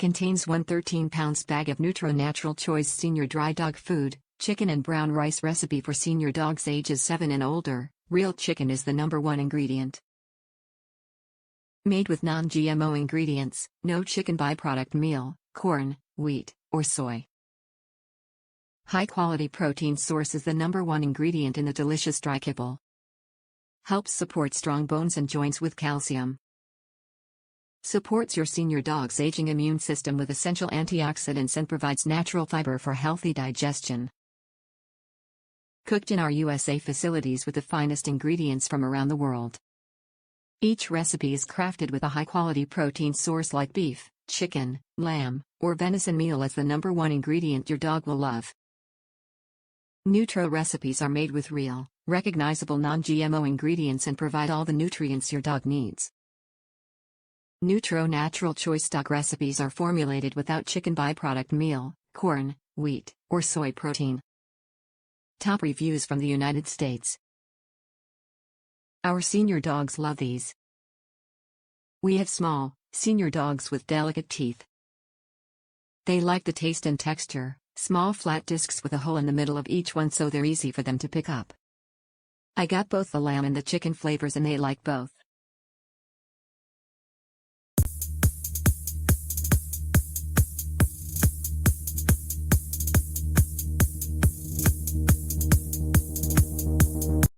Contains 1 13-pound bag of NUTRO Natural Choice Senior Dry Dog Food, chicken and brown rice recipe for senior dogs ages 7 and older. Real chicken is the #1 ingredient. Made with non-GMO ingredients, no chicken byproduct meal, corn, wheat, or soy. High-quality protein source is the #1 ingredient in the delicious dry kibble. Helps support strong bones and joints with calcium. Supports your senior dog's aging immune system with essential antioxidants and provides natural fiber for healthy digestion. Cooked in our USA facilities with the finest ingredients from around the world. Each recipe is crafted with a high-quality protein source like beef, chicken, lamb, or venison meal as the #1 ingredient your dog will love. NUTRO recipes are made with real, recognizable non-GMO ingredients and provide all the nutrients your dog needs. NUTRO Natural Choice Dog recipes are formulated without chicken byproduct meal, corn, wheat, or soy protein. Top reviews from the United States. Our senior dogs love these. We have small, senior dogs with delicate teeth. They like the taste and texture, small flat discs with a hole in the middle of each one so they're easy for them to pick up. I got both the lamb and the chicken flavors and they like both.